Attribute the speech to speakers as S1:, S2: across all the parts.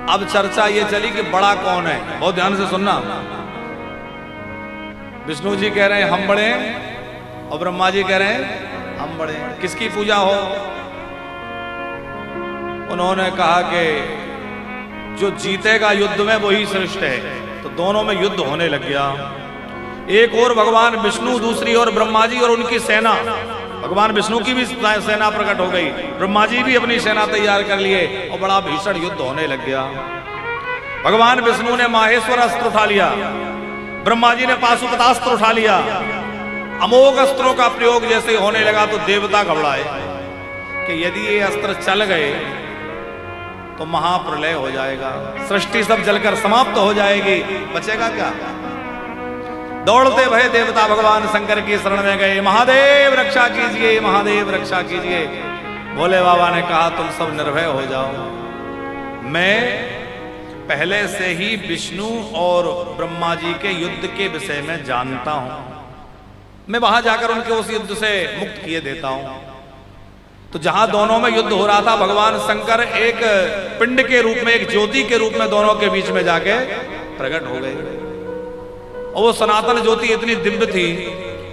S1: अब चर्चा ये चली कि बड़ा कौन है। बहुत ध्यान से सुनना। विष्णु जी कह रहे हैं हम बड़े हैं और ब्रह्मा जी कह रहे हैं हम बड़े हैं। किसकी पूजा हो? उन्होंने कहा कि जो जीतेगा युद्ध में वही श्रेष्ठ है। तो दोनों में युद्ध होने लग गया। एक और भगवान विष्णु, दूसरी ओर ब्रह्मा जी और उनकी सेना। भगवान विष्णु की भी सेना प्रकट हो गई, ब्रह्मा जी भी अपनी सेना तैयार कर लिए और बड़ा भीषण युद्ध होने लग गया। भगवान विष्णु ने माहेश्वर अस्त्र उठा लिया, ब्रह्मा जी ने पाशुपतास्त्र उठा लिया। अमोघ अस्त्रों का प्रयोग जैसे होने लगा तो देवता घबराए कि यदि ये अस्त्र चल गए तो महाप्रलय हो जाएगा, सृष्टि सब जलकर समाप्त हो जाएगी, बचेगा क्या? दौड़ते भय देवता भगवान शंकर की शरण में गए। महादेव रक्षा कीजिए, महादेव रक्षा कीजिए। भोले बाबा ने कहा तुम सब निर्भय हो जाओ, मैं पहले से ही विष्णु और ब्रह्मा जी के युद्ध के विषय में जानता हूं, मैं वहां जाकर उनके उस युद्ध से मुक्त किए देता हूं। तो जहां दोनों में युद्ध हो रहा था, भगवान शंकर एक पिंड के रूप में, एक ज्योति के रूप में दोनों के बीच में जाके प्रकट हो गए। और वो सनातन ज्योति इतनी दिव्य थी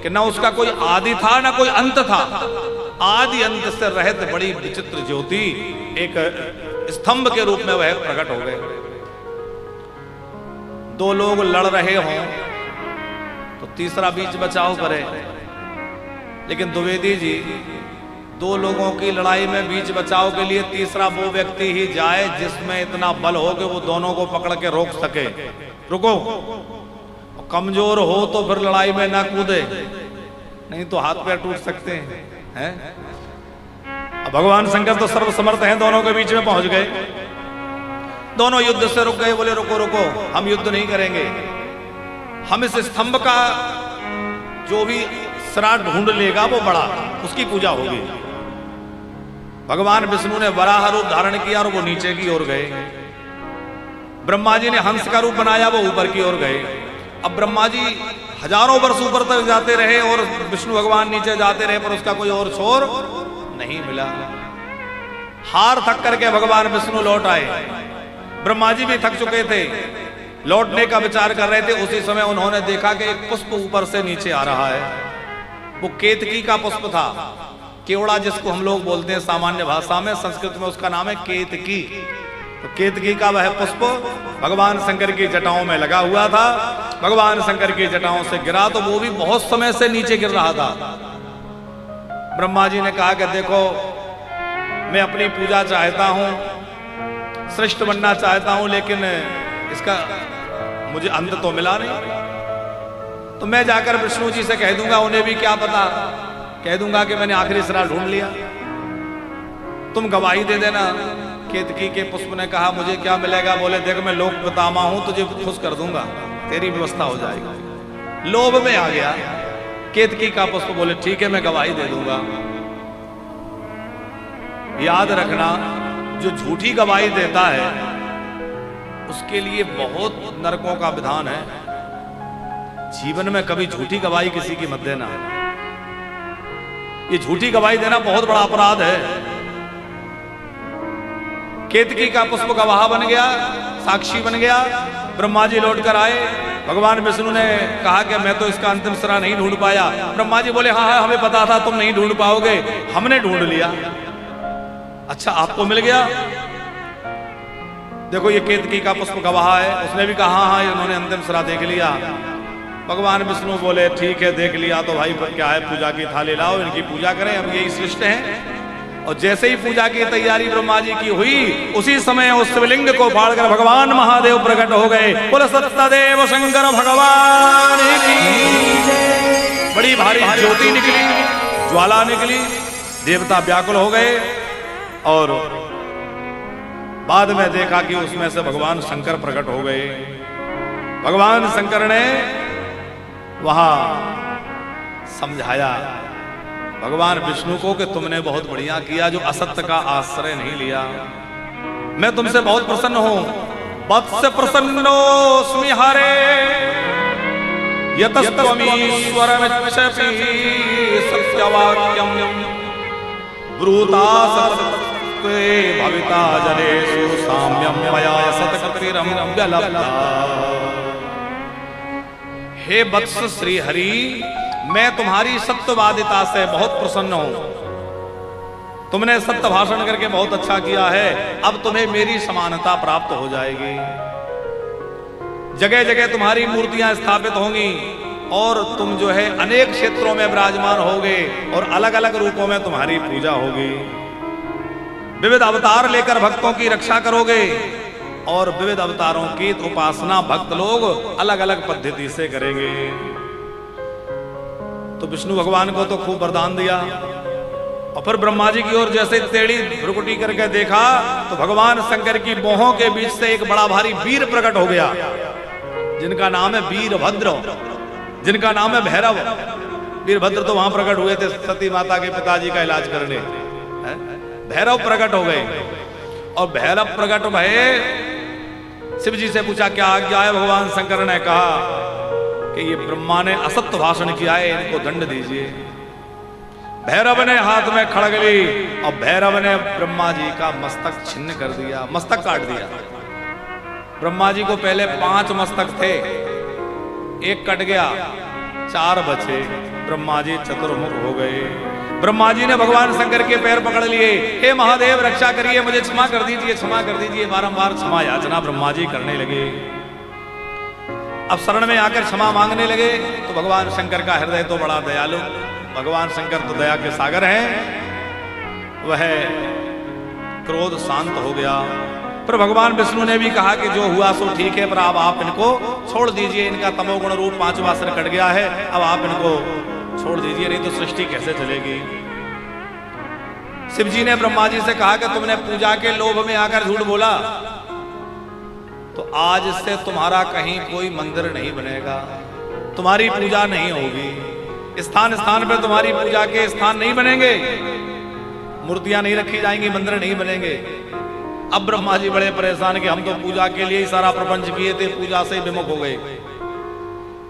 S1: कि ना उसका कोई आदि था ना कोई अंत था। आदि अंत से रहित बड़ी विचित्र ज्योति एक स्तंभ के रूप में वह प्रकट हो गए। दो लोग लड़ रहे हों तो तीसरा बीच बचाव करे, लेकिन द्विवेदी जी दो लोगों की लड़ाई में बीच बचाव के लिए तीसरा वो व्यक्ति ही जाए जिसमें इतना बल हो कि वो दोनों को पकड़ के रोक सके। रुको, कमजोर हो तो फिर लड़ाई में ना कूदे, नहीं तो हाथ पैर टूट सकते हैं। अब भगवान शंकर तो सर्वसमर्थ हैं, दोनों के बीच में पहुंच गए। दोनों युद्ध से रुक गए, बोले रुको रुको, हम युद्ध नहीं करेंगे, हम इस स्तंभ का जो भी सिरा ढूंढ लेगा वो बड़ा, उसकी पूजा होगी। भगवान विष्णु ने वराह रूप धारण किया और वो नीचे की ओर गए। ब्रह्मा जी ने हंस का रूप बनाया, वो ऊपर की ओर गए। अब ब्रह्मा जी हजारों वर्ष ऊपर तक जाते रहे और विष्णु भगवान नीचे जाते रहे, पर उसका कोई और छोर नहीं मिला। हार थक करके भगवान विष्णु लौट आए। ब्रह्मा जी भी थक चुके थे, लौटने का विचार कर रहे थे। उसी समय उन्होंने देखा कि एक पुष्प ऊपर से नीचे आ रहा है। वो केतकी का पुष्प था, केवड़ा जिसको हम लोग बोलते हैं सामान्य भाषा में, संस्कृत में उसका नाम है केतकी। तो केतकी का वह पुष्प भगवान शंकर की जटाओं में लगा हुआ था। भगवान शंकर की जटाओं से गिरा तो वो भी बहुत समय से नीचे गिर रहा था। ब्रह्मा जी ने कहा कि देखो, मैं अपनी पूजा चाहता हूं, श्रेष्ठ बनना चाहता हूं, लेकिन इसका मुझे अंत तो मिला नहीं। तो मैं जाकर विष्णु जी से कह दूंगा, उन्हें भी क्या पता, कह दूंगा कि मैंने आखिरी सिरा ढूंढ लिया, तुम गवाही दे देना। केतकी के पुष्प ने कहा मुझे क्या मिलेगा? बोले देख, मैं लोक पितामह हूं, तुझे खुश कर दूंगा, तेरी व्यवस्था हो जाएगी। लोभ में आ गया केतकी का पुष्प, बोले ठीक है, मैं गवाही दे दूंगा। याद रखना, जो झूठी गवाही देता है उसके लिए बहुत नरकों का विधान है। जीवन में कभी झूठी गवाही किसी की मत देना। ये झूठी गवाही देना बहुत बड़ा अपराध है। केतकी का पुष्प गवाह बन गया, साक्षी बन गया। ब्रह्मा जी लौट कर आए। भगवान विष्णु ने कहा कि मैं तो इसका अंतिम सिरा नहीं ढूंढ पाया। ब्रह्मा जी बोले हाँ हाँ, हमें पता था तुम नहीं ढूंढ पाओगे, हमने ढूंढ लिया। अच्छा, आपको मिल गया? देखो, ये केतकी का पुष्प गवाह है। उसने भी कहा हाँ, इन्होंने अंतिम सिरा देख लिया। भगवान विष्णु बोले ठीक है, देख लिया तो भाई क्या है, पूजा की थाली लाओ, इनकी पूजा करें, अब यही श्रेष्ठ हैं। और जैसे ही पूजा की तैयारी ब्रह्मा जी की हुई, उसी समय उस शिवलिंग को फाड़कर भगवान महादेव प्रकट हो गए। बोले सत्यदेव शंकर भगवान की। बड़ी भारी ज्योति निकली, ज्वाला निकली, देवता व्याकुल हो गए। और बाद में देखा कि उसमें से भगवान शंकर प्रकट हो गए। भगवान शंकर ने वहां समझाया भगवान विष्णु को कि तुमने बहुत बढ़िया किया जो असत्य का आश्रय नहीं लिया। मैं तुमसे बहुत प्रसन्न हूं। वत्स प्रसन्नोस्मि हरे यतस्त्वमीश्वरमिच्छसि सत्यवाक्यं ब्रूता त्वे भविता जनेषु साम्यं मया सतकृतिरम्यलब्धा। हे वत्स श्री हरि, मैं तुम्हारी सत्यवादिता से बहुत प्रसन्न हूं। तुमने सत्य भाषण करके बहुत अच्छा किया है। अब तुम्हें मेरी समानता प्राप्त हो जाएगी। जगह जगह तुम्हारी मूर्तियां स्थापित होंगी और तुम जो है अनेक क्षेत्रों में विराजमान होगे और अलग अलग रूपों में तुम्हारी पूजा होगी। विविध अवतार लेकर भक्तों की रक्षा करोगे और विविध अवतारों की उपासना भक्त लोग अलग अलग पद्धति से करेंगे। तो विष्णु भगवान को तो खूब वरदान दिया और फिर ब्रह्मा जी की ओर जैसे टेढ़ी भ्रुकुटी करके देखा तो भगवान शंकर की बाहों के बीच से एक बड़ा भारी वीर प्रकट हो गया, जिनका नाम है वीरभद्र, जिनका नाम है भैरव। वीरभद्र तो वहां प्रकट हुए थे सती माता के पिताजी का इलाज करने। भैरव प्रकट हो गए और भैरव प्रकट भये शिव जी से पूछा क्या आज्ञा है। भगवान शंकर ने कहा कि ये ब्रह्मा ने असत्य भाषण किया है, इनको दंड दीजिए। भैरव ने हाथ में खड़ग ली और भैरव ने ब्रह्मा जी का मस्तक छिन्न कर दिया, मस्तक काट दिया। ब्रह्मा जी को पहले 5 मस्तक थे, एक कट गया, 4 बचे। ब्रह्मा जी चतुर्मुख हो गए। ब्रह्मा जी ने भगवान शंकर के पैर पकड़ लिए। हे महादेव रक्षा करिए, मुझे क्षमा कर दीजिए, क्षमा कर दीजिए। बारंबार क्षमा याचना ब्रह्मा जी करने लगे। अब शरण में आकर क्षमा मांगने लगे तो भगवान शंकर का हृदय तो बड़ा दयालु, भगवान शंकर तो दया के सागर हैं, वह क्रोध शांत हो गया। पर भगवान विष्णु ने भी कहा कि जो हुआ सो ठीक है, पर अब आप इनको छोड़ दीजिए। इनका तमोगुण रूप 5वां सिर कट गया है, अब आप इनको छोड़ दीजिए, नहीं तो सृष्टि कैसे चलेगी। शिव जी ने ब्रह्मा जी से कहा कि तुमने पूजा के लोभ में आकर झूठ बोला, तो आज से तुम्हारा कहीं कोई मंदिर नहीं बनेगा, तुम्हारी पूजा नहीं होगी। स्थान स्थान पर तुम्हारी पूजा के स्थान नहीं बनेंगे, मूर्तियां नहीं रखी जाएंगी, मंदिर नहीं बनेंगे। अब ब्रह्मा जी बड़े परेशान कि हम तो पूजा के लिए ही सारा प्रपंच किए थे, पूजा से विमुख हो गए।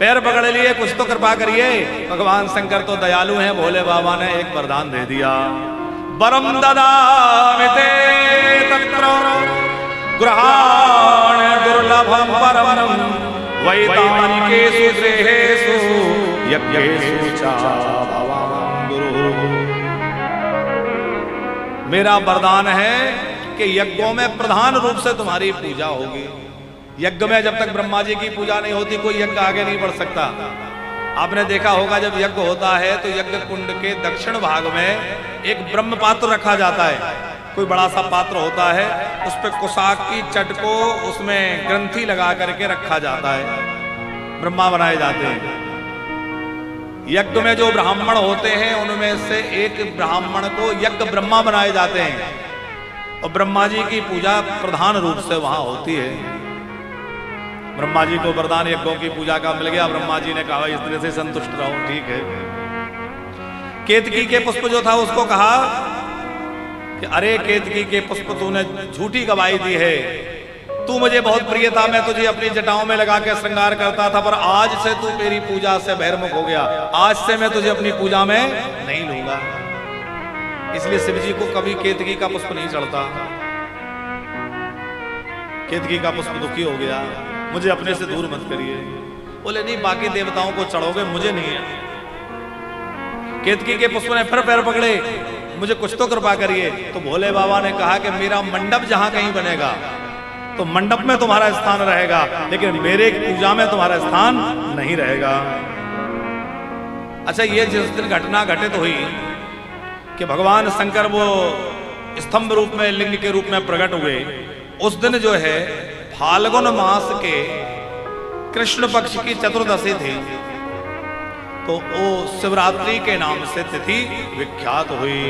S1: पैर पकड़ लिए, कुछ तो कृपा करिए। भगवान शंकर तो दयालु हैं, भोले बाबा ने एक वरदान दे दिया। वरम ददामि ते तत्र गृहाण दुर्लभम परमं वैतानिकेषु गृहेषु यज्ञेषु च भवान् गुरु। मेरा वरदान है कि यज्ञों में प्रधान रूप से तुम्हारी पूजा होगी। यज्ञ में जब तक ब्रह्मा जी की पूजा नहीं होती कोई यज्ञ आगे नहीं बढ़ सकता। आपने देखा होगा जब यज्ञ होता है तो यज्ञ कुंड के दक्षिण भाग में एक ब्रह्म पात्र रखा जाता है। कोई बड़ा सा पात्र होता है, उस पर कुशाक की चट को उसमें ग्रंथि लगा करके रखा जाता है, ब्रह्मा बनाए जाते हैं। यज्ञ में जो ब्राह्मण होते हैं उनमें से एक ब्राह्मण को यज्ञ ब्रह्मा बनाए जाते हैं और ब्रह्मा जी की पूजा प्रधान रूप से वहां होती है। ब्रह्मा जी को वरदान यज्ञों की पूजा का मिल गया। ब्रह्मा जी ने कहा इस तरह से संतुष्ट रहो, ठीक है। केतकी के पुष्प जो था उसको कहा कि अरे केतकी के पुष्प तूने झूठी गवाही दी है, तू मुझे बहुत प्रिय था, मैं तुझे अपनी जटाओं में लगा के श्रृंगार करता था, पर आज से तू मेरी पूजा से बहिर्मुख हो गया, आज से मैं तुझे अपनी पूजा में नहीं लूंगा। इसलिए शिव जी को कभी केतकी का पुष्प नहीं चढ़ता। केतकी का पुष्प दुखी हो गया, मुझे अपने से दूर मत करिए। बोले नहीं, बाकी देवताओं को चढ़ोगे, मुझे नहीं है। केतकी के पुष्प ने फिर पैर पकड़े, मुझे कुछ तो कृपा करिए। तो भोले बाबा ने कहा कि मेरा मंडप जहां कहीं बनेगा तो मंडप में तुम्हारा स्थान रहेगा, लेकिन मेरे पूजा में तुम्हारा स्थान नहीं रहेगा। अच्छा, ये जिस दिन घटना घटित हुई कि भगवान शंकर वो स्तंभ रूप में, लिंग के रूप में प्रकट हुए, उस दिन जो है फाल्गुन मास के कृष्ण पक्ष की चतुर्दशी थी, तो वो शिवरात्रि के नाम से तिथि विख्यात हुई।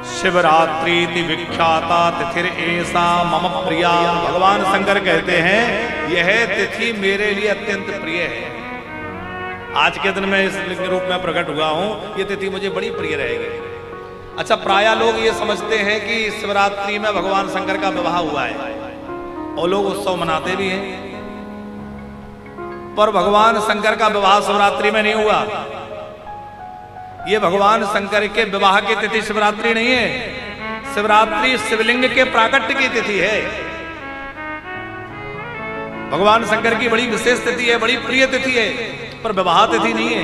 S1: शिवरात्रि विख्याता तिथिर ऐसा मम प्रिया। भगवान शंकर कहते हैं यह तिथि मेरे लिए अत्यंत प्रिय है। आज के दिन मैं इस लिंग रूप में प्रकट हुआ हूं, ये तिथि मुझे बड़ी प्रिय रहेगी। अच्छा, प्राय लोग ये समझते हैं कि शिवरात्रि में भगवान शंकर का विवाह हुआ है और लोग उत्सव मनाते भी हैं, पर भगवान शंकर का विवाह शिवरात्रि में नहीं हुआ। ये भगवान शंकर के विवाह की तिथि शिवरात्रि नहीं है। शिवरात्रि शिवलिंग के प्राकट्य की तिथि है। भगवान शंकर की बड़ी विशेष तिथि है, बड़ी प्रिय तिथि है, पर विवाह तिथि नहीं है।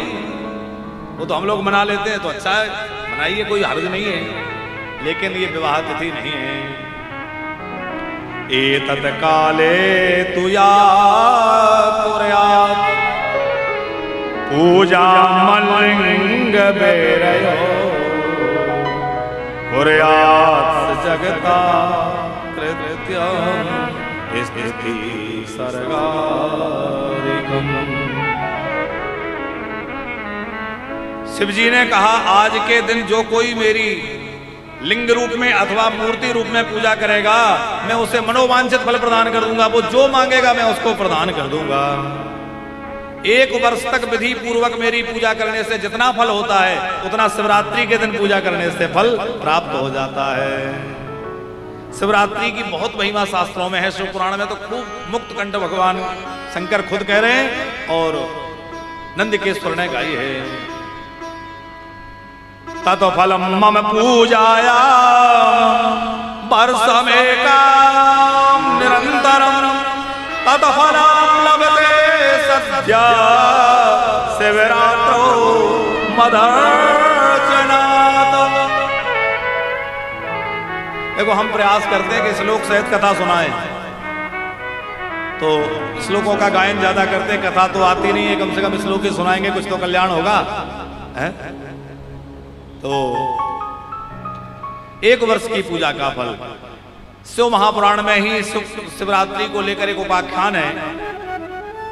S1: वो तो हम लोग मना लेते हैं तो अच्छा है, मनाइए, कोई हर्ज नहीं है, लेकिन ये विवाह तिथि नहीं है। एतत् काले तुया कुर्यात् पूजा मलिंग बेरयो कुर्यात् जगता कृत्यम् स्थिति सर्गारिकम्। शिव जी ने कहा, आज के दिन जो कोई मेरी लिंग रूप में अथवा मूर्ति रूप में पूजा करेगा, मैं उसे मनोवांछित फल प्रदान कर दूंगा। वो जो मांगेगा मैं उसको प्रदान कर दूंगा। 1 वर्ष तक विधि पूर्वक मेरी पूजा करने से जितना फल होता है, उतना शिवरात्रि के दिन पूजा करने से फल प्राप्त हो जाता है। शिवरात्रि की बहुत महिमा शास्त्रों में है। शिव पुराण में तो खूब मुक्त कंठ भगवान शंकर खुद कह रहे हैं और नंदकेश्वर ने गाई है। तत फलम मम पूजाया वर्षमेकां निरंतरं तत फलम लभते सद्या शिवरात्रो मदर्चनात्। देखो, हम प्रयास करते हैं कि श्लोक सहित कथा सुनाएं, तो श्लोकों का गायन ज्यादा करते हैं, कथा तो आती नहीं है। कम से कम श्लोक ही सुनाएंगे, कुछ तो कल्याण होगा है? तो 1 वर्ष की पूजा का फल शिव महापुराण में ही शिवरात्रि को लेकर एक उपाख्यान है।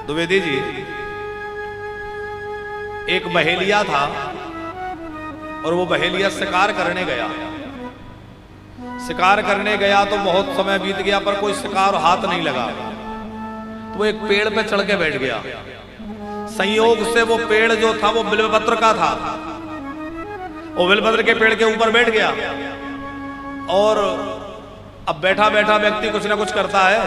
S1: द्विवेदी जी, एक बहेलिया था और वो बहेलिया शिकार करने गया। शिकार करने गया तो बहुत समय बीत गया, पर कोई शिकार हाथ नहीं लगा। तो वो एक पेड़ पे चढ़ के बैठ गया। संयोग से वो पेड़ जो था वो बिल्वपत्र का था। वो बिल्वपत्र के पेड़ के ऊपर बैठ गया और अब बैठा बैठा व्यक्ति कुछ ना कुछ करता है,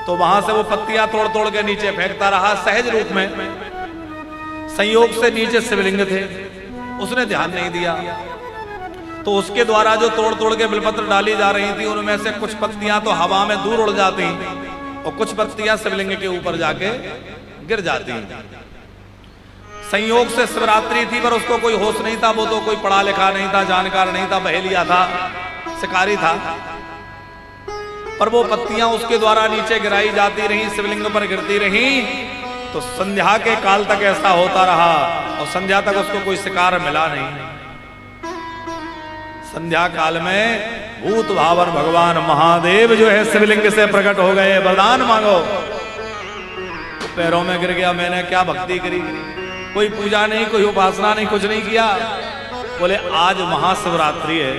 S1: तो वहां से वो पत्तियां तोड़ तोड़ के नीचे फेंकता रहा सहज रूप में। संयोग से नीचे शिवलिंग थे, उसने ध्यान नहीं दिया, तो उसके द्वारा जो तोड़ तोड़ के बिल्वपत्र डाली जा रही थी, उनमें से कुछ पत्तियां तो हवा में दूर उड़ जाती और कुछ पत्तियां शिवलिंग के ऊपर जाके गिर जाती। संयोग से शिवरात्रि थी, पर उसको कोई होश नहीं था। वो तो कोई पढ़ा लिखा नहीं था, जानकार नहीं था, बहेलिया था, शिकारी था। पर वो पत्तियां उसके द्वारा नीचे गिराई जाती रही, शिवलिंग पर गिरती रही। तो संध्या के काल तक ऐसा होता रहा और संध्या तक उसको कोई शिकार मिला नहीं। संध्या काल में भूत भावन भगवान महादेव जो है शिवलिंग से प्रकट हो गए। वरदान मांगो। पैरों में गिर गया, मैंने क्या भक्ति करी, कोई पूजा नहीं, कोई उपासना नहीं, कुछ नहीं किया। बोले, आज महाशिवरात्रि है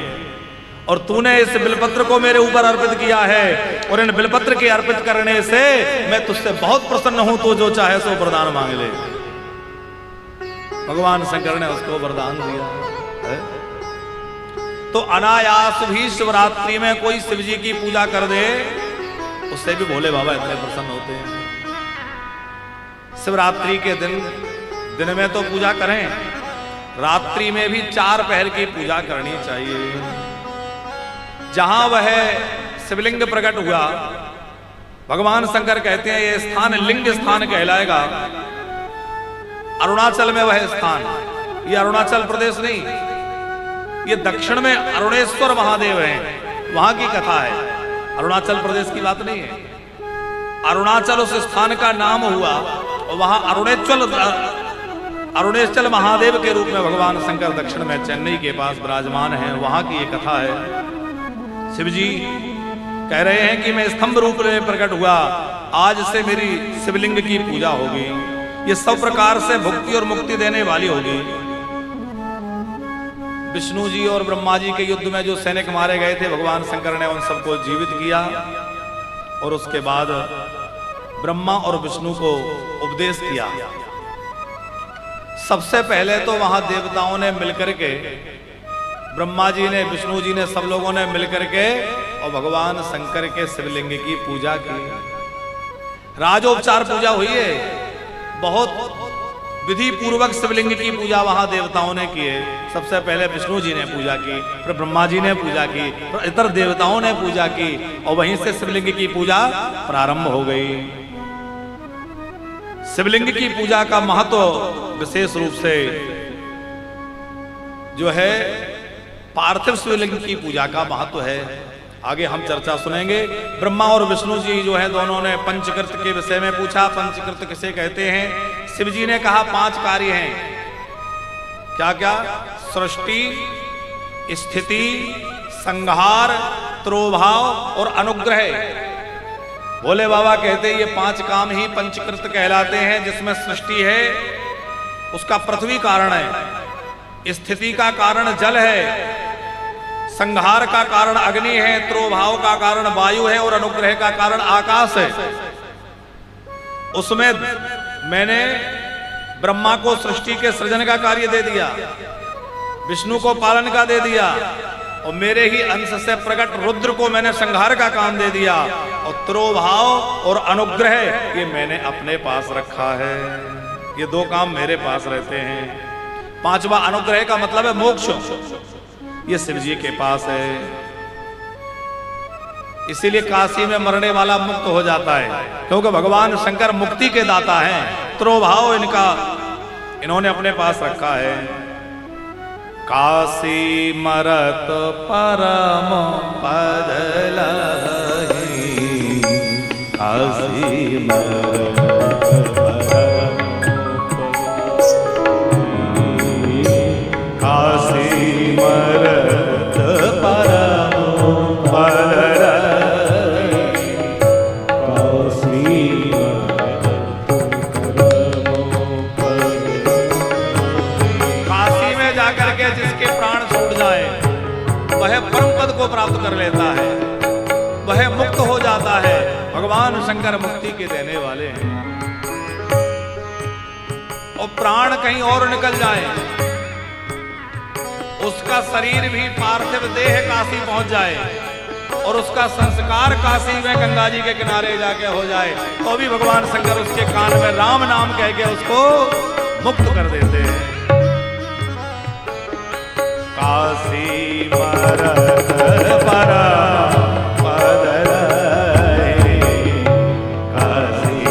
S1: और तूने इस बिलपत्र को मेरे ऊपर अर्पित किया है, और इन बिलपत्र के अर्पित करने से मैं तुझसे बहुत प्रसन्न हूं। तो जो चाहे सो वरदान मांग ले। भगवान शंकर ने उसको वरदान दिया है। तो अनायास भी शिवरात्रि में कोई शिव जी की पूजा कर दे, उससे भी भोले बाबा इतने प्रसन्न होते हैं। शिवरात्रि के दिन में तो पूजा करें, रात्रि में भी 4 पहर की पूजा करनी चाहिए। जहां वह शिवलिंग प्रकट हुआ, भगवान शंकर कहते हैं ये स्थान लिंग स्थान कहलाएगा। अरुणाचल में वह स्थान, ये अरुणाचल प्रदेश नहीं, ये दक्षिण में अरुणेश्वर महादेव हैं, वहां की कथा है, अरुणाचल प्रदेश की बात नहीं है। अरुणाचल उस स्थान का नाम हुआ और वहां अरुणेश्वर महादेव के रूप में भगवान शंकर दक्षिण में चेन्नई के पास विराजमान हैं। वहां की ये कथा है। शिव जी कह रहे हैं कि मैं स्तंभ रूप में प्रकट हुआ, आज से मेरी शिवलिंग की पूजा होगी। ये सब प्रकार से भुक्ति और मुक्ति देने वाली होगी। विष्णु जी और ब्रह्मा जी के युद्ध में जो सैनिक मारे गए थे, भगवान शंकर ने उन सबको जीवित किया और उसके बाद ब्रह्मा और विष्णु को उपदेश किया। सबसे पहले तो वहां देवताओं ने मिलकर के, ब्रह्मा जी ने, विष्णु जी ने, सब लोगों ने मिलकर के और भगवान शंकर के शिवलिंग की पूजा की। राजोपचार पूजा हुई है, बहुत विधि पूर्वक शिवलिंग की पूजा वहां देवताओं ने की है। सबसे पहले विष्णु जी ने पूजा की, फिर ब्रह्मा जी ने पूजा की, फिर इतर देवताओं ने पूजा की, और वहीं से शिवलिंग की पूजा प्रारंभ हो गई। शिवलिंग की पूजा का महत्व विशेष रूप से जो है पार्थिव शिवलिंग की पूजा का महत्व है। आगे हम चर्चा सुनेंगे। ब्रह्मा और विष्णु जी जो है दोनों ने पंचकृत के विषय में पूछा। पंचकृत किसे कहते हैं? शिव जी ने कहा 5 कार्य हैं। क्या क्या? सृष्टि, स्थिति, संहार, तिरोभाव और अनुग्रह। भोले बाबा कहते हैं ये 5 काम ही पंचकृत कहलाते हैं, जिसमें सृष्टि है, उसका पृथ्वी कारण है, स्थिति का कारण जल है, संहार का कारण अग्नि है, तिरोभाव का कारण वायु है और अनुग्रह का कारण आकाश है। उसमें मैंने ब्रह्मा को सृष्टि के सृजन का कार्य दे दिया, विष्णु को पालन का दे दिया, और मेरे ही अंश से प्रकट रुद्र को मैंने संहार का काम दे दिया, और तिरोभाव और अनुग्रह ये मैंने अपने पास रखा है। ये 2 काम मेरे पास रहते हैं। 5वां अनुग्रह का मतलब है मोक्ष, ये शिव जी के पास है। इसीलिए काशी में मरने वाला मुक्त हो जाता है, क्योंकि भगवान शंकर मुक्ति के दाता हैं। तिरोभाव इन्होंने अपने पास रखा है। काशी मरत परम पद लहि, काशी मरत काशी मरत परम पद लहि, काशी जिसके प्राण छूट जाए वह परम पद को प्राप्त कर लेता है, वह मुक्त हो जाता है। भगवान शंकर मुक्ति के देने वाले हैं। और प्राण कहीं और निकल जाए, उसका शरीर भी पार्थिव देह काशी पहुंच जाए, और उसका संस्कार काशी में गंगा जी के किनारे जाके हो जाए, तो भी भगवान शंकर उसके कान में राम नाम कह के उसको मुक्त कर देते हैं। काशी मरत परम पद लहि, काशी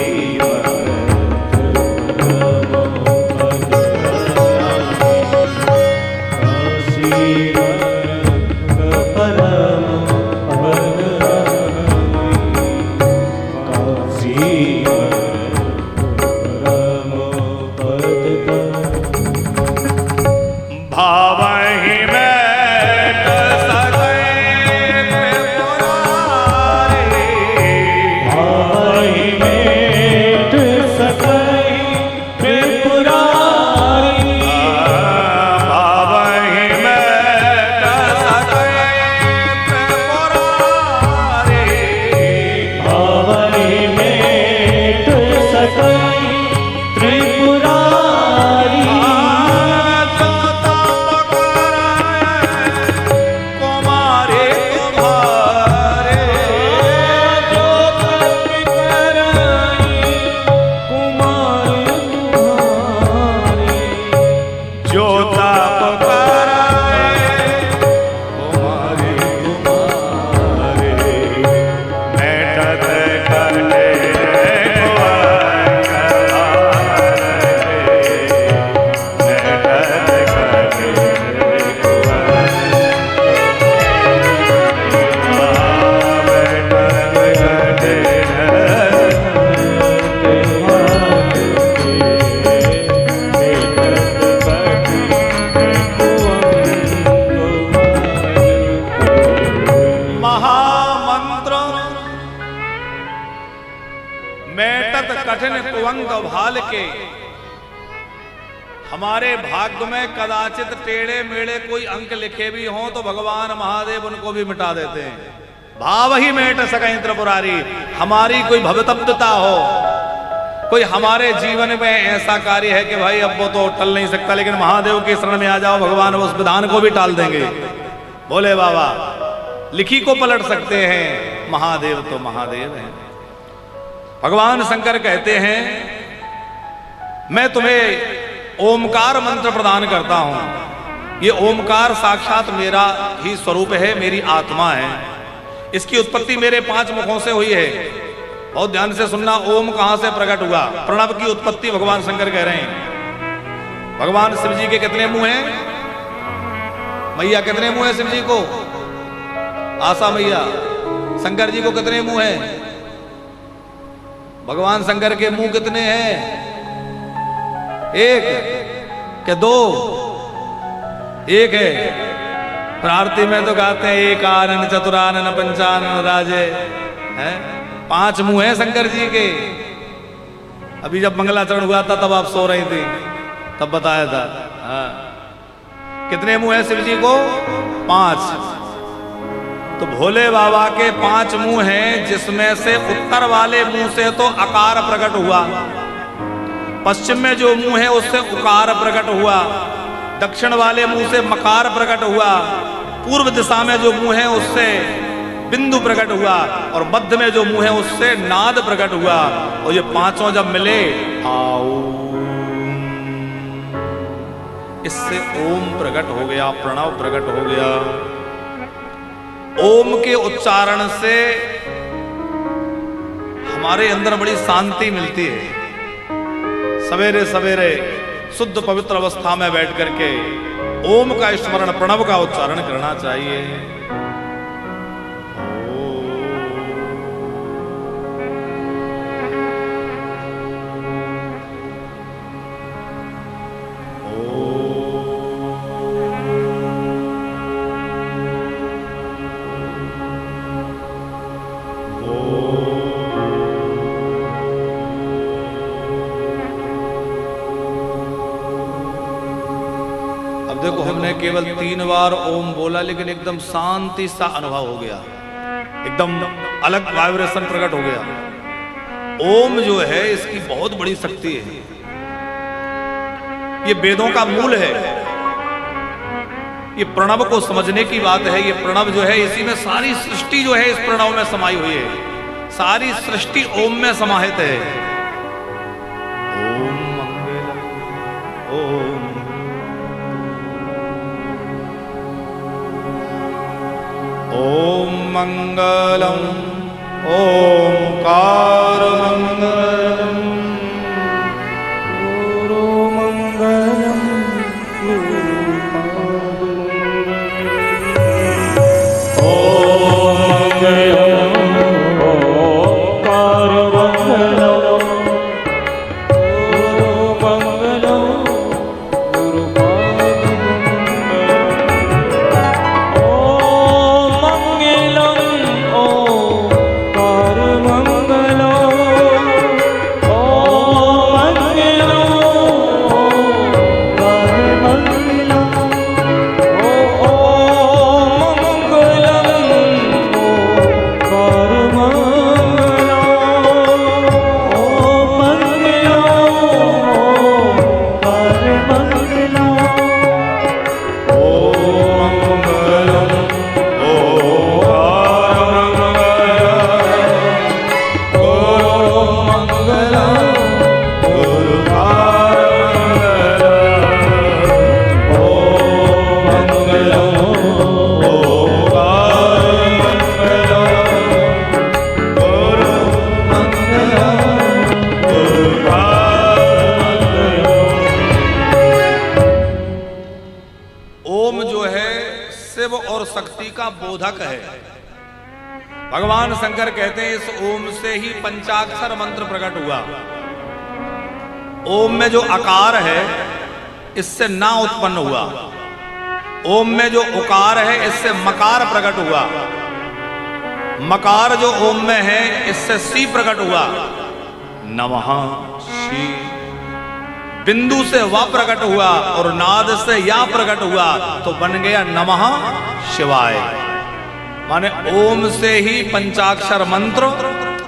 S1: भाल के हमारे भाग्य में कदाचित टेढ़े मेढ़े कोई अंक लिखे भी हों तो भगवान महादेव उनको भी मिटा देते हैं। भाव ही मेट सकै त्रिपुरारी। हमारी कोई भवतप्तता हो, कोई हमारे जीवन में ऐसा कार्य है कि भाई अब वो तो टल नहीं सकता, लेकिन महादेव के शरण में आ जाओ, भगवान उस विधान को भी टाल देंगे। बोले बाबा लिखी को पलट सकते हैं, महादेव तो महादेव हैं। भगवान शंकर कहते हैं मैं तुम्हें ओमकार मंत्र प्रदान करता हूं। ये ओमकार साक्षात मेरा ही स्वरूप है, मेरी आत्मा है। इसकी उत्पत्ति मेरे 5 मुखों से हुई है। बहुत ध्यान से सुनना, ओम कहां से प्रकट हुआ? प्रणव की उत्पत्ति भगवान शंकर कह रहे हैं। भगवान शिव जी के कितने मुंह हैं? मैया कितने मुंह हैं शिव जी को? आशा मैया। शंकर जी को कितने मुंह हैं? भगवान शंकर के मुंह कितने हैं? 1 के 2? 1 है। प्रार्थी में तो गाते हैं एक आनन चतुरानन पंचानन राजे, हैं? 5 मुंह हैं शंकर जी के। अभी जब मंगलाचरण हुआ था तब आप सो रही थी, तब बताया था। हाँ, कितने मुंह हैं शिव जी को? 5। तो भोले बाबा के 5 मुंह हैं, जिसमें से उत्तर वाले मुंह से तो अकार प्रकट हुआ, पश्चिम में जो मुंह है उससे उकार प्रकट हुआ, दक्षिण वाले मुंह से मकार प्रकट हुआ, पूर्व दिशा में जो मुंह है उससे बिंदु प्रकट हुआ, और मध्य में जो मुंह है उससे नाद प्रकट हुआ। और ये 5 जब मिले आओ, इससे ओम प्रकट हो गया, प्रणव प्रकट हो गया। ओम के उच्चारण से हमारे अंदर बड़ी शांति मिलती है। सवेरे सवेरे शुद्ध पवित्र अवस्था में बैठ करके ओम का स्मरण, प्रणव का उच्चारण करना चाहिए। देखो, हमने केवल 3 बार ओम बोला, लेकिन एकदम शांति सा अनुभव हो गया, एकदम अलग वाइब्रेशन प्रकट हो गया। ओम जो है इसकी बहुत बड़ी शक्ति है। ये वेदों का मूल है। ये प्रणव को समझने की बात है। ये प्रणव जो है, इसी में सारी सृष्टि जो है इस प्रणव में समाई हुई है। सारी सृष्टि ओम में समाहित है। ओम मंगलम ओम, ओम मंगलम ओंकार मंगलम गुरु मंगलम ओम मंगलम ओंकार मंगलम गुरु मंगलम गुरु शक्ति का बोधक है। भगवान शंकर कहते हैं इस ओम से ही पंचाक्षर मंत्र प्रकट हुआ। ओम में जो आकार है इससे ना उत्पन्न हुआ, ओम में जो उकार है इससे मकार प्रकट हुआ, मकार जो ओम में है इससे सी प्रकट हुआ, नमः शी। बिंदु से वा प्रकट हुआ और नाद से या प्रकट हुआ तो बन गया नमः शिवाय। माने ओम से ही पंचाक्षर मंत्र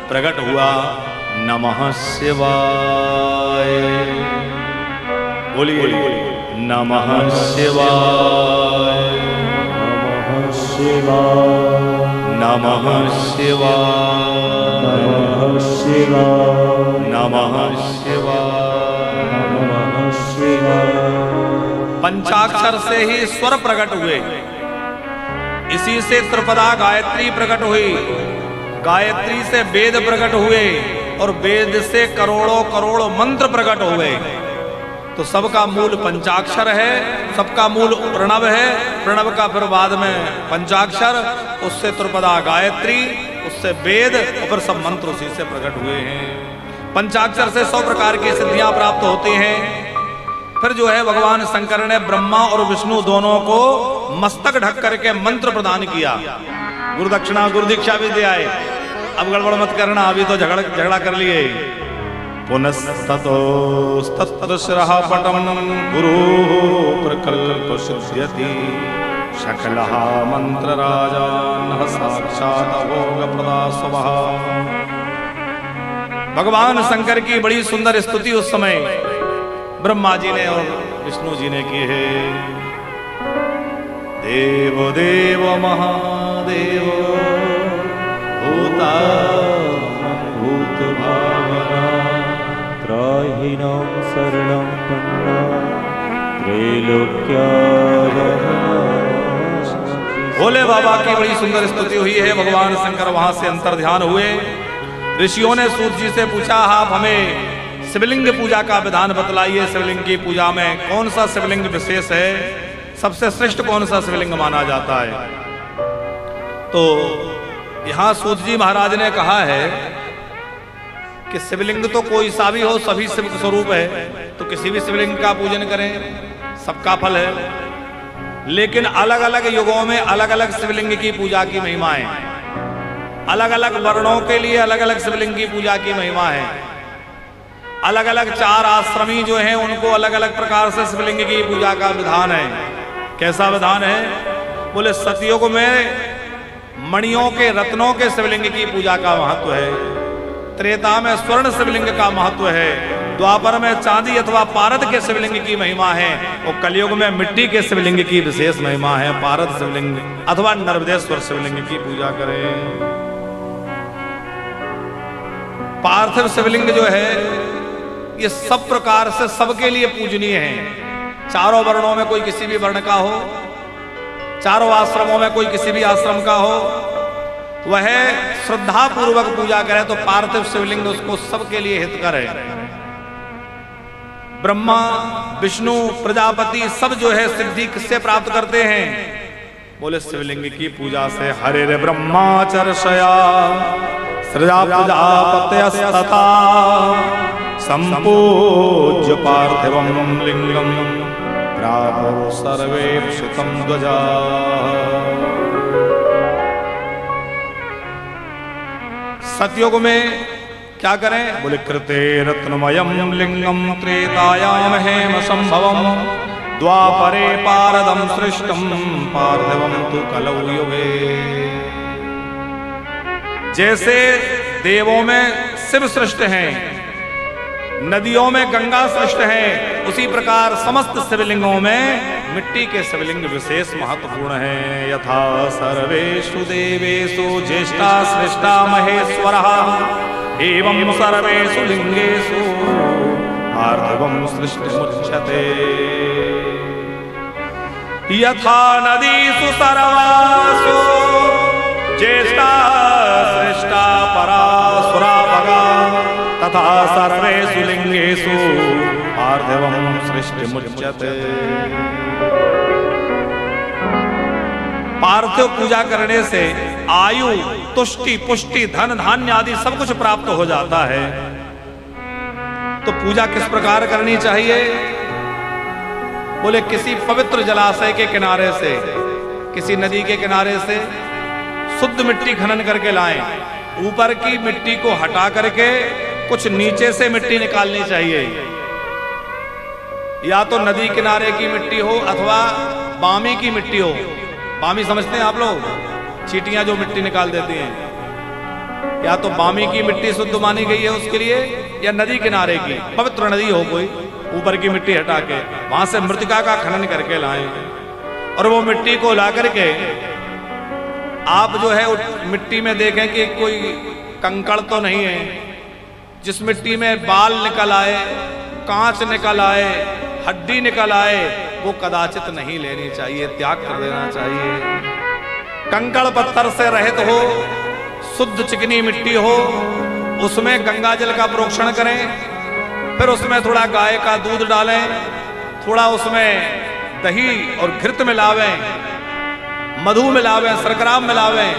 S1: प्रकट हुआ, नमः शिवाय। बोलिए नमः शिवाय, नमः शिवाय, नमः शिवाय, नमः शिवाय, नमः शिवाय, नमः शिवाय। पंचाक्षर से ही स्वर प्रकट हुए, इसी से त्रिपदा गायत्री प्रकट हुई, गायत्री से वेद प्रकट हुए और वेद से करोड़ों करोड़ मंत्र प्रकट हुए। तो सबका मूल पंचाक्षर है, सबका मूल प्रणव है, प्रणव का फिर बाद में पंचाक्षर, उससे त्रिपदा गायत्री, उससे वेद और फिर सब मंत्र उसी से प्रकट हुए हैं। पंचाक्षर से 100 प्रकार की सिद्धियां प्राप्त होती हैं। फिर जो है भगवान शंकर ने ब्रह्मा और विष्णु दोनों को मस्तक ढक करके मंत्र प्रदान किया। गुरु दक्षिणा गुरु दीक्षा भी दे आए। अब गड़बड़ मत करना, अभी तो झगड़ा कर लिए। पुनस्ततोस्तत्रशिरः पटं गुरुः प्रकल्प शुध्यति शकलः मंत्रराजानः साक्षात् अभोगप्रदा स्वः। भगवान शंकर की बड़ी सुंदर स्तुति उस समय ब्रह्मा जी ने और विष्णु जी ने की है। देव देव महादेव भूता भूत भावना
S2: त्राहिणं शरणं पन्ना त्रैलोक्यावनाशि।
S1: भोले बाबा की बड़ी सुंदर स्तुति हुई है। भगवान शंकर वहां से अंतर ध्यान हुए। ऋषियों ने सूत जी से पूछा, आप हमें शिवलिंग पूजा का विधान बतलाइए। शिवलिंग की पूजा में कौन सा शिवलिंग विशेष है, सबसे श्रेष्ठ कौन सा शिवलिंग माना जाता है। तो यहां सूत जी महाराज ने कहा है कि शिवलिंग तो कोई सा भी हो, सभी शिव स्वरूप है, तो किसी भी शिवलिंग का पूजन करें, सबका फल है। लेकिन अलग अलग युगों में अलग अलग शिवलिंग की पूजा की महिमा है। अलग अलग वर्णों के लिए अलग अलग शिवलिंग की पूजा की महिमा है। अलग अलग 4 आश्रमी जो हैं उनको अलग अलग प्रकार से शिवलिंग की पूजा का विधान है। कैसा विधान है? बोले सतयुग में मणियों के रत्नों के शिवलिंग की पूजा का महत्व है। त्रेता में स्वर्ण शिवलिंग का महत्व है। द्वापर में चांदी अथवा पारद के शिवलिंग की महिमा है और कलयुग में मिट्टी के शिवलिंग की विशेष महिमा है। पारद शिवलिंग अथवा नर्मदेश्वर शिवलिंग की पूजा करें। पार्थिव शिवलिंग जो है ये सब प्रकार से सबके लिए पूजनीय है। चारों वर्णों में कोई किसी भी वर्ण का हो, चारों आश्रमों में कोई किसी भी आश्रम का हो, वह श्रद्धा पूर्वक पूजा करे तो पार्थिव शिवलिंग उसको सबके लिए हितकर है। ब्रह्मा विष्णु प्रजापति सब जो है सिद्धि किससे प्राप्त करते हैं? बोले शिवलिंग की पूजा से। हरे रे ब्रह्मा चर्षया सृजा प्रजापत्यस्तथा संपूज्य पार्थिवं लिंगम प्राहुः सर्वेक्षितं ध्वजा। सतयुग में क्या करें? बोले कृते रत्नमयं लिंगम त्रेतायाम हेम संभवम द्वापरे पारदम सृष्टम पार्थिवं तु कलौ युगे। जैसे देवों में शिव सृष्ट हैं, नदियों में गंगा सृष्ट है, उसी प्रकार समस्त शिवलिंगों में मिट्टी के शिवलिंग विशेष महत्वपूर्ण है। यथा सर्वेषु देवेषु ज्येष्ठा श्रेष्ठा महेश्वरः एवं सर्वेषु लिंगेषु पार्थिवं सृष्टिमुच्यते। यथा नदीषु सर्वासु ज्येष्ठा श्रेष्ठा परासुरा भगा तथा सर्वेषु लिंगेषु पार्थिवं सृष्टिमुच्यते। पार्थिव पूजा करने से आयु, तुष्टि, पुष्टि, धन धान्य आदि सब कुछ प्राप्त हो जाता है। तो पूजा किस प्रकार करनी चाहिए? बोले किसी पवित्र जलाशय के किनारे से, किसी नदी के किनारे से शुद्ध मिट्टी खनन करके लाएं। ऊपर की मिट्टी को हटा करके कुछ नीचे से मिट्टी निकालनी चाहिए। या तो नदी किनारे की मिट्टी हो अथवा बामी की मिट्टी हो। बामी समझते हैं आप लोग? चींटियां जो मिट्टी निकाल देती हैं। या तो बामी की मिट्टी शुद्ध मानी गई है उसके लिए, या नदी किनारे की पवित्र नदी हो कोई, ऊपर की मिट्टी हटा के वहां से मृतिका का खनन करके लाएं। और वो मिट्टी को ला करके आप जो है मिट्टी में देखें कि कोई कंकड़ तो नहीं है। जिस मिट्टी में बाल निकल आए, कांच निकल आए, हड्डी निकल आए, वो कदाचित नहीं लेनी चाहिए, त्याग कर देना चाहिए। कंकड़ पत्थर से रहित हो, शुद्ध चिकनी मिट्टी हो, उसमें गंगा जल का प्रोक्षण करें, फिर उसमें थोड़ा गाय का दूध डालें, थोड़ा उसमें दही और घृत मिलावें, मधु मिलावें, शर्करा मिलावें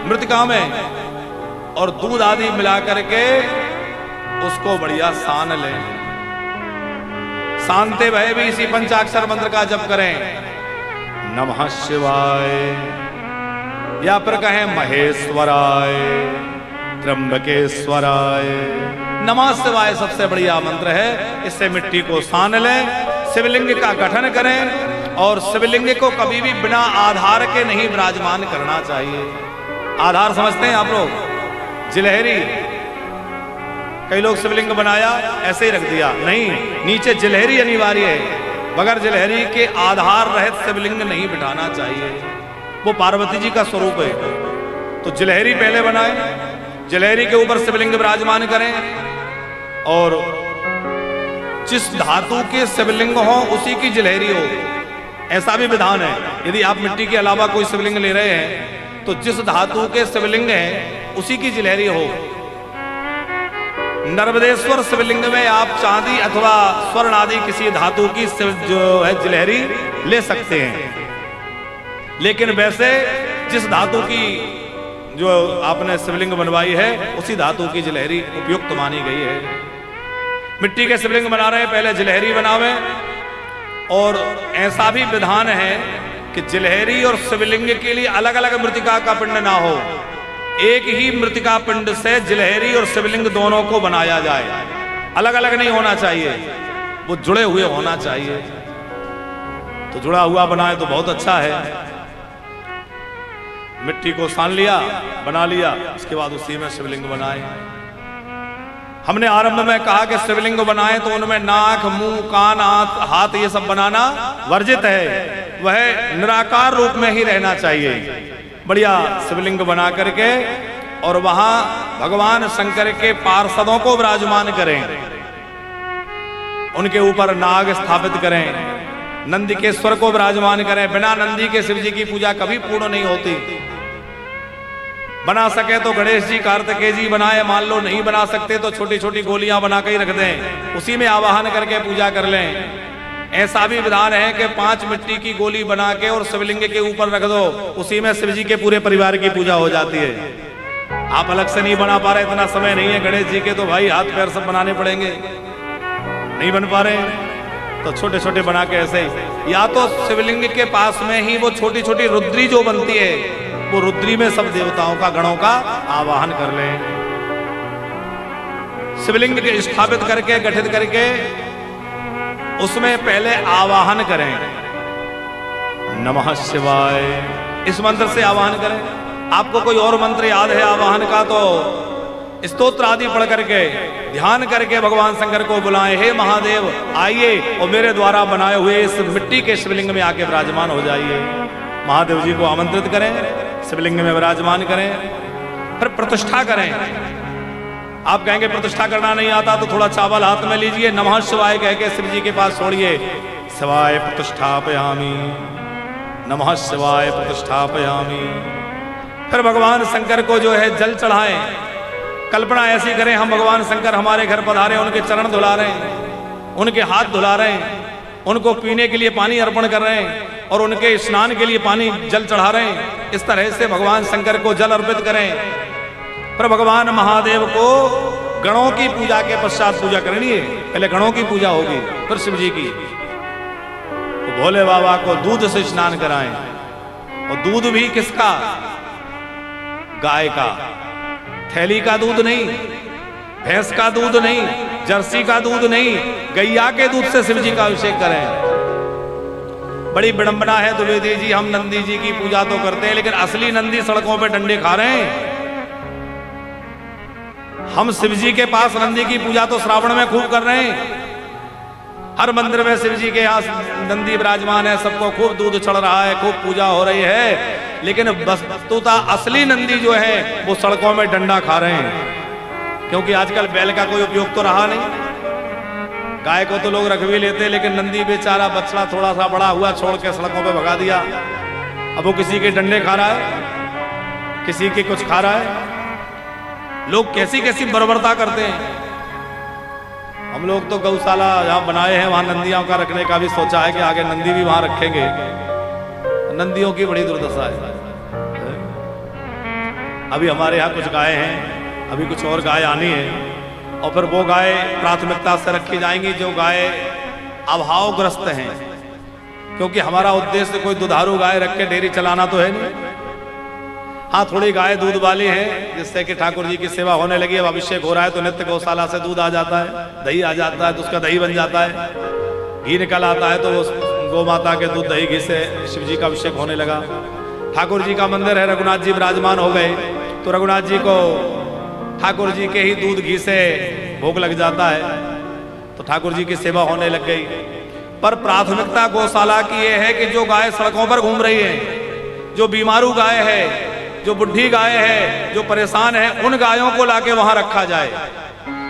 S1: मृतिका में, और दूध आदि मिला करके उसको बढ़िया सान लें। शांते भय भी इसी पंचाक्षर मंत्र का जप करें, नमः शिवाय, या फिर कहें महेश्वराय, त्र्यंबकेश्वराय। नमः शिवाय सबसे बढ़िया मंत्र है। इससे मिट्टी को सान लें, शिवलिंग का गठन करें, और शिवलिंग को कभी भी बिना आधार के नहीं विराजमान करना चाहिए। आधार समझते हैं आप लोग? जिलहरी, कई लोग शिवलिंग बनाया ऐसे ही रख दिया, नहीं, नीचे जिलहरी अनिवार्य है। बगैर जिलहरी के आधार रहित शिवलिंग नहीं बिठाना चाहिए। वो पार्वती जी का स्वरूप है, तो जिलहरी पहले बनाए, जिलहरी के ऊपर शिवलिंग विराजमान करें, और जिस धातु के शिवलिंग हो उसी की जिलहरी हो, ऐसा भी विधान है। यदि आप मिट्टी के अलावा कोई शिवलिंग ले रहे हैं तो जिस धातु के शिवलिंग है उसी की जिलहरी हो। नर्मदेश्वर शिवलिंग में आप चांदी अथवा स्वर्ण आदि किसी धातु की जो है जिलहरी ले सकते हैं, लेकिन वैसे जिस धातु की जो आपने शिवलिंग बनवाई है उसी धातु की जिलहरी उपयुक्त मानी गई है। मिट्टी के शिवलिंग बना रहे हैं, पहले जिलहरी बनावे, और ऐसा भी विधान है कि जिलहरी और शिवलिंग के लिए अलग अलग मृतिका का पिंड ना हो, एक ही मृतिका पिंड से जिलहरी और शिवलिंग दोनों को बनाया जाए। अलग अलग नहीं होना चाहिए, वो जुड़े हुए होना चाहिए। तो जुड़ा हुआ बनाए तो बहुत अच्छा है। मिट्टी को सान लिया, बना लिया, उसके बाद उसी में शिवलिंग बनाए। हमने आरंभ में कहा कि शिवलिंग बनाए तो उनमें नाक, मुंह, कान, हाथ ये सब बनाना वर्जित है, वह निराकार रूप में ही रहना चाहिए। बढ़िया शिवलिंग बना करके और वहां भगवान शंकर के पार्षदों को विराजमान करें, उनके ऊपर नाग स्थापित करें, नंदिकेश्वर को विराजमान करें। बिना नंदी के शिव जी की पूजा कभी पूर्ण नहीं होती। बना सके तो गणेश जी, कार्तिकेय जी बनाए, मान लो नहीं बना सकते तो छोटी छोटी गोलियां बना के ही रख दें, उसी में आवाहन करके पूजा कर लें। ऐसा भी विधान है कि 5 मिट्टी की गोली बना के और शिवलिंग के ऊपर रख दो, उसी में शिव जी के पूरे परिवार की पूजा हो जाती है। आप अलग से नहीं बना पा रहे, इतना समय नहीं है गणेश जी के, तो भाई हाथ पैर सब बनाने पड़ेंगे, नहीं बन पा रहे तो छोटे छोटे बना के ऐसे ही, या तो शिवलिंग के पास में ही वो छोटी छोटी रुद्री जो बनती है, वो रुद्री में सब देवताओं का, गणों का आवाहन कर लें। शिवलिंग के स्थापित करके, गठित करके उसमें पहले आवाहन करें, नमः शिवाय, इस मंत्र से आवाहन करें। आपको कोई और मंत्र याद है आवाहन का तो स्तोत्र आदि पढ़ करके ध्यान करके भगवान शंकर को बुलाएं, हे महादेव आइए और मेरे द्वारा बनाए हुए इस मिट्टी के शिवलिंग में आके विराजमान हो जाइए। महादेव जी को आमंत्रित करें, शिवलिंग में विराजमान करें, फिर प्रतिष्ठा करें। आप कहेंगे प्रतिष्ठा करना नहीं आता तो थोड़ा चावल हाथ में लीजिए, नमः शिवाय कह के शिव जी के पास छोड़िए, शिवाय प्रतिष्ठापयामि, नमः शिवाय प्रतिष्ठापयामि। फिर भगवान शंकर को जो है जल चढ़ाएं। कल्पना ऐसी करें हम भगवान शंकर हमारे घर पधारे, उनके चरण धुला रहे हैं, उनके हाथ धुला रहे हैं, उनको पीने के लिए पानी अर्पण कर रहे हैं और उनके स्नान के लिए पानी जल चढ़ा रहे हैं। इस तरह से भगवान शंकर को जल अर्पित करें। पर भगवान महादेव को गणों की पूजा के पश्चात पूजा करनी है, पहले गणों की पूजा होगी फिर शिव जी की। तो भोले बाबा को दूध से स्नान कराएं, और दूध भी किसका? गाय का, थैली का दूध नहीं, भैंस का दूध नहीं, जर्सी का दूध नहीं, गैया के दूध से शिव जी का अभिषेक करें। बड़ी विडंबना है द्विवेदी जी, हम नंदी जी की पूजा तो करते हैं लेकिन असली नंदी सड़कों पे डंडे खा रहे हैं। हम शिव जी के पास नंदी की पूजा तो श्रावण में खूब कर रहे हैं, हर मंदिर में शिव जी के यहाँ नंदी विराजमान है, सबको खूब दूध चढ़ रहा है, खूब पूजा हो रही है, लेकिन वस्तुतः असली नंदी जो है वो सड़कों में डंडा खा रहे हैं, क्योंकि आजकल बैल का कोई उपयोग तो रहा नहीं। गाय को तो लोग रख भी लेते, लेकिन नंदी बेचारा बछड़ा थोड़ा सा बड़ा हुआ छोड़ के सड़कों पे भगा दिया। अब वो किसी के डंडे खा रहा है, किसी के कुछ खा रहा है। लोग कैसी कैसी बर्बरता करते हैं। हम लोग तो गौशाला जहाँ बनाए हैं वहां नंदियों का रखने का भी सोचा है कि आगे नंदी भी वहां रखेंगे। नंदियों की बड़ी दुर्दशा है। अभी हमारे यहाँ कुछ गाय हैं, अभी कुछ और गाय आनी है, और फिर वो गाय प्राथमिकता से रखी जाएंगी जो गाय अभावग्रस्त हैं, क्योंकि हमारा उद्देश्य कोई दुधारू गाय रख के डेयरी चलाना तो है नहीं। हाँ, थोड़ी गाय दूध वाली है जिससे कि ठाकुर जी की सेवा होने लगी। अब अभिषेक हो रहा है तो नित्य गौशाला से दूध आ जाता है, दही आ जाता है, तो उसका दही बन जाता है। घी निकल आता है तो वो गौ माता के दूध दही घी से शिव जी का अभिषेक होने लगा। ठाकुर जी का मंदिर है, रघुनाथ जी विराजमान हो गए तो रघुनाथ जी को ठाकुर जी के ही दूध घी से भोग लग जाता है, तो ठाकुर जी की सेवा होने लग गई। पर प्राथमिकता गौशाला की यह है कि जो गाय सड़कों पर घूम रही है, जो बीमारू गाय है, जो बुढ़ी गाय है, जो परेशान है, उन गायों को लाके वहां रखा जाए,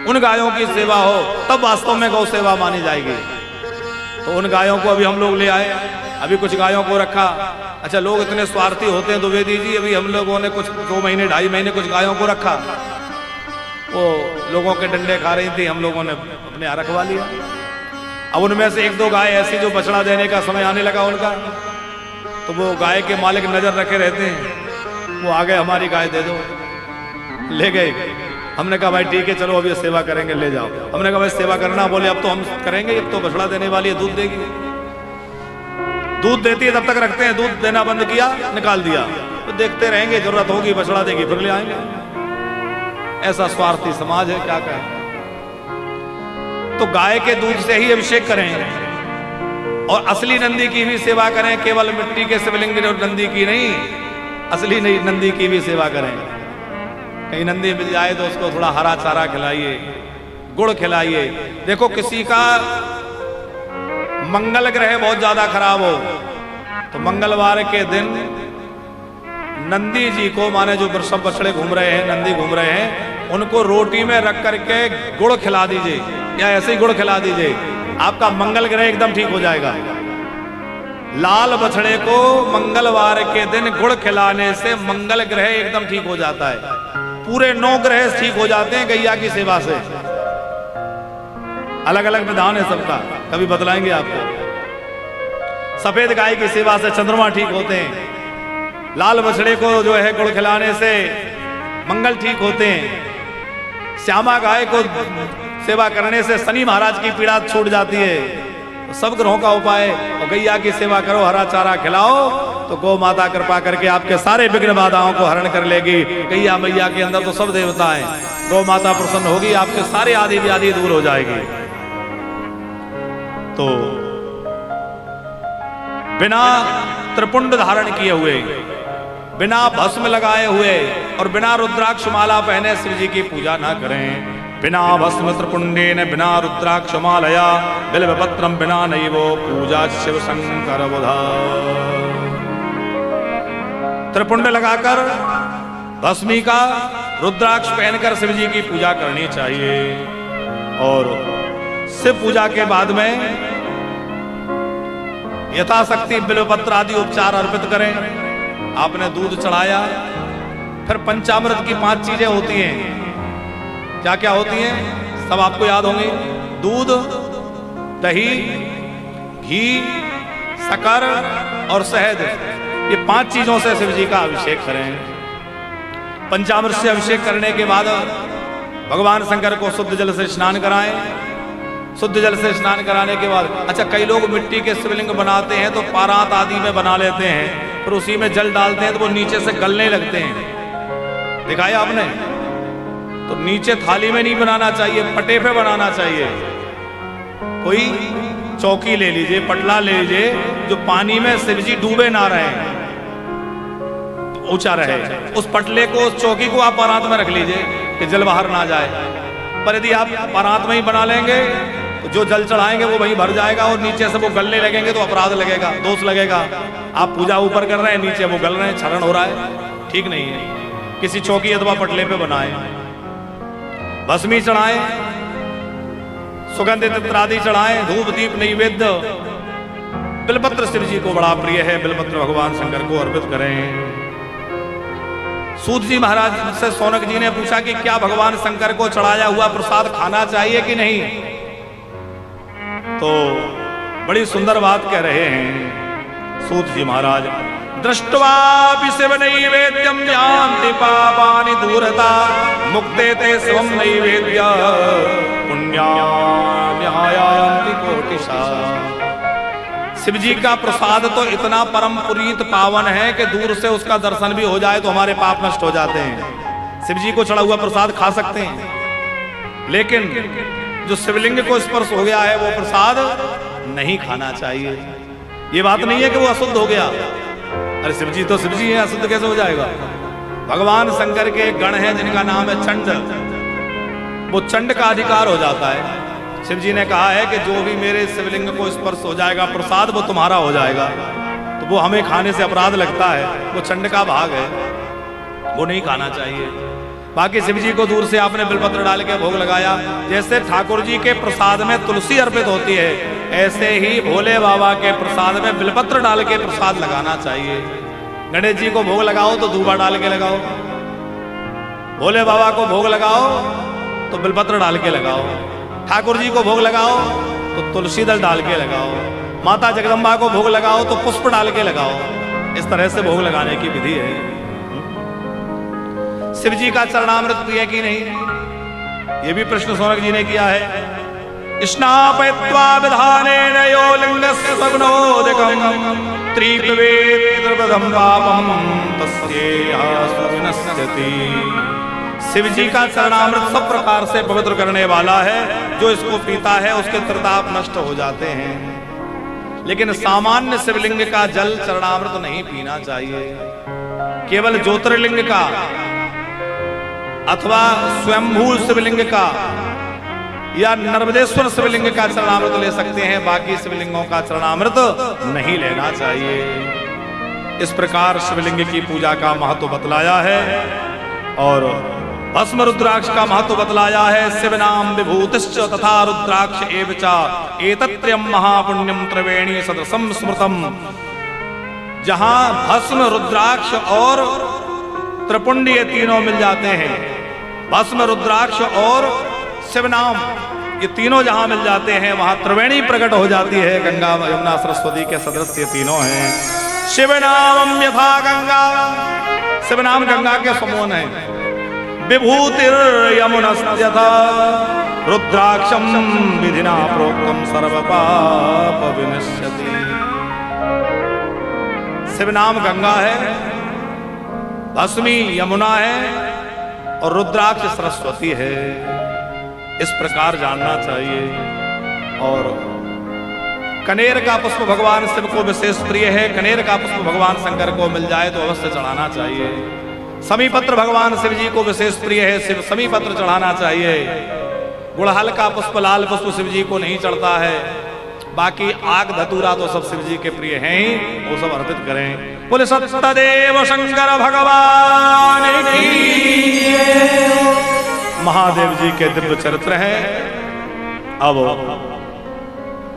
S1: उन गायों की सेवा हो, तब वास्तव में गौ सेवा मानी जाएगी। तो उन गायों को अभी हम लोग ले आए, अभी कुछ गायों को रखा। अच्छा, लोग इतने स्वार्थी होते हैं द्विवेदी जी, अभी हम लोगों ने कुछ 2 महीने 2.5 महीने कुछ गायों को रखा। वो लोगों के डंडे खा रही थी, हम लोगों ने अपने यहाँ रखवा लिया। अब उनमें से 1-2 गाय ऐसी जो बछड़ा देने का समय आने लगा उनका, तो वो गाय के मालिक नजर रखे रहते हैं, वो आ गए हमारी गाय दे दो, ले गए। हमने कहा भाई ठीक है चलो अभी सेवा करेंगे, ले जाओ। हमने कहा भाई सेवा करना, बोले अब तो हम करेंगे, अब तो बछड़ा देने वाली है, दूध देगी। दूध देती है तब तक रखते हैं, दूध देना बंद किया, निकाल दिया, तो देखते रहेंगे, जरूरत होगी बछड़ा देगी फिर ले आएंगे। ऐसा स्वार्थी समाज है, क्या कहें। तो गाय के दूध से ही अभिषेक करें और असली नंदी की भी सेवा करें, केवल मिट्टी के शिवलिंग नंदी की नहीं, असली नहीं नंदी की भी सेवा करें। कहीं नंदी मिल जाए तो उसको थोड़ा हरा चारा खिलाइए, गुड़ खिलाइए। देखो किसी का मंगल ग्रह बहुत ज्यादा खराब हो तो मंगलवार के दिन नंदी जी को, माने जो वृषभ बछड़े घूम रहे हैं, नंदी घूम रहे हैं, उनको रोटी में रख करके गुड़ खिला दीजिए या ऐसे ही गुड़ खिला दीजिए, आपका मंगल ग्रह एकदम ठीक हो जाएगा। लाल बछड़े को मंगलवार के दिन गुड़ खिलाने से मंगल ग्रह एकदम ठीक हो जाता है। पूरे 9 ग्रह ठीक हो जाते हैं गैया की सेवा से। अलग अलग विधान है सबका, कभी बतलाएंगे आपको। सफेद गाय की सेवा से चंद्रमा ठीक होते हैं, लाल बछड़े को जो है गुड़ खिलाने से मंगल ठीक होते हैं, श्यामा गाय को सेवा करने से शनि महाराज की पीड़ा छूट जाती है। सब ग्रहों का उपाय, और गैया की सेवा करो, हरा चारा खिलाओ, तो गौ माता कृपा करके आपके सारे विघ्न बाधाओं को हरण कर लेगी। गैया मैया के अंदर तो सब देवता हैं, गौ माता प्रसन्न होगी, आपके सारे आदि व्याधि दूर हो जाएगी। तो बिना त्रिपुंड धारण किए हुए, बिना भस्म लगाए हुए और बिना रुद्राक्ष माला पहने शिव जी की पूजा ना करें। बिना भस्म त्रिपुंडेन बिना रुद्राक्ष मालया बिल्वपत्रम बिना नैवो पूजा शिव शंकर बुधा। त्रिपुंड लगाकर, भस्मी का, रुद्राक्ष पहनकर शिव जी की पूजा करनी चाहिए। और शिव पूजा के बाद में यथाशक्ति बिल्वपत्र आदि उपचार अर्पित करें। आपने दूध चढ़ाया, फिर पंचामृत की 5 चीजें होती हैं। क्या क्या होती हैं सब आपको याद होंगी। दूध, दही, घी, शक्कर और शहद, ये 5 चीजों से शिव जी का अभिषेक करें। पंचामृत से अभिषेक करने के बाद भगवान शंकर को शुद्ध जल से स्नान कराएं। शुद्ध जल से स्नान कराने के बाद, अच्छा कई लोग मिट्टी के शिवलिंग बनाते हैं तो पारात आदि में बना लेते हैं, फिर उसी में जल डालते हैं तो वो नीचे से गलने लगते हैं, दिखाया आपने। तो नीचे थाली में नहीं बनाना चाहिए, पटे पे बनाना चाहिए। कोई चौकी ले लीजिए, पटला ले लीजिए, जो पानी में शिव जी डूबे ना रहे, तो ऊंचा रहे। उस पटले को, उस चौकी को आप परात में रख लीजिए कि जल बाहर ना जाए। पर यदि आप परात में ही बना लेंगे तो जो जल चढ़ाएंगे वो वहीं भर जाएगा और नीचे से वो गलने लगेंगे तो अपराध लगेगा, दोष लगेगा। आप पूजा ऊपर कर रहे हैं, नीचे वो गल रहे हैं, क्षरण हो रहा है, ठीक नहीं है। किसी चौकी अथवा पटले पे बनाएं, भस्मी चढ़ाएं, सुगंधित इत्र आदि चढ़ाएं, धूप दीप नैवेद्य। बिलपत्र शिव जी को बड़ा प्रिय है, बिलपत्र भगवान शंकर को अर्पित करें। सूत जी महाराज से सौनक जी ने पूछा कि क्या भगवान शंकर को चढ़ाया हुआ प्रसाद खाना चाहिए कि नहीं? तो बड़ी सुंदर बात कह रहे हैं सूत जी महाराज। दृष्ट्वा शिव नैवेद्यम यान्ति पापानि दूरता मुक्ते ते स्वम नैवेद्य पुण्यान्यायान्ति कोटिशा। शिव जी का प्रसाद तो इतना परम पुनीत पावन है कि दूर से उसका दर्शन भी हो जाए तो हमारे पाप नष्ट हो जाते हैं। शिव जी को चढ़ा हुआ प्रसाद खा सकते हैं, लेकिन जो शिवलिंग को स्पर्श हो गया है वो प्रसाद नहीं खाना चाहिए। ये बात नहीं है कि वो अशुद्ध हो गया। अरे शिव जी तो शिव जी है, अशुद्ध कैसे हो जाएगा? भगवान शंकर के एक गण है जिनका नाम है चंड, वो चंड का अधिकार हो जाता है। शिव जी ने कहा है कि जो भी मेरे शिवलिंग को स्पर्श हो जाएगा प्रसाद वो तुम्हारा हो जाएगा, तो वो हमें खाने से अपराध लगता है, वो चंड का भाग है, वो नहीं खाना चाहिए। बाकी शिव जी को दूर से आपने बिलपत्र डाल के भोग लगाया। जैसे ठाकुर जी के प्रसाद में तुलसी अर्पित होती है, ऐसे ही भोले बाबा के प्रसाद में बिलपत्र डाल के प्रसाद लगाना चाहिए। गणेश जी को भोग लगाओ तो दूबा डाल के लगाओ, भोले बाबा को भोग लगाओ तो बिलपत्र डाल के लगाओ, ठाकुर जी को भोग लगाओ तो तुलसी दल डाल के लगाओ, माता जगदम्बा को भोग लगाओ तो पुष्प डाल के लगाओ। इस तरह से भोग लगाने की विधि है। शिव जी का चरणामृत पिए कि नहीं, ये भी प्रश्न सौनक जी ने किया है। स्नापयित्वा विधानेन यो लिंगस्य सगुणोदकं त्रिपवेत्रपदं पापं तस्येह सुविनश्यति। शिव जी का चरणामृत सब प्रकार से पवित्र करने वाला है, जो इसको पीता है उसके त्रिताप नष्ट हो जाते हैं। लेकिन सामान्य शिवलिंग का जल चरणामृत नहीं पीना चाहिए। केवल ज्योतिर्लिंग का अथवा स्वयंभू शिवलिंग का या नर्मदेश्वर शिवलिंग का चरणामृत ले सकते हैं, बाकी शिवलिंगों का चरणामृत नहीं लेना चाहिए। इस प्रकार शिवलिंग की पूजा का महत्व बतलाया है और भस्म रुद्राक्ष का महत्व बतलाया है। शिव नाम विभूतिश्च तथा रुद्राक्ष एव च एतत्त्रयम् महापुण्यम त्रिवेणी सदृशम स्मृतम। जहां भस्म रुद्राक्ष और त्रिपुंड ये तीनों मिल जाते हैं, भस्म रुद्राक्ष और शिव नाम ये तीनों जहां मिल जाते हैं वहां त्रिवेणी प्रकट हो जाती है। गंगा यमुना सरस्वती के सदृश ये तीनों हैं। शिव नामम यथा गंगा, शिव नाम गंगा के समान है। विभूतिर्यमुनस्यथा रुद्राक्षम विधिना प्रोक्तम सर्वपाप विनश्यति। शिव नाम गंगा है, भस्मी यमुना है और रुद्राक्ष सरस्वती है। इस प्रकार जानना चाहिए। और कनेर का पुष्प भगवान शिव को विशेष प्रिय है। कनेर का पुष्प भगवान शंकर को मिल जाए तो अवश्य चढ़ाना चाहिए। समीपत्र भगवान शिव जी को विशेष प्रिय है, शिव समीपत्र चढ़ाना चाहिए। गुड़हल का पुष्प, लाल पुष्प शिव जी को नहीं चढ़ता है। बाकी आग धतूरा तो सब शिव जी के प्रिय हैं ही, वो सब अर्पित करें। बोले सत्यदेव शंकर भगवान की। महादेव जी के दिव्य चरित्र हैं। अब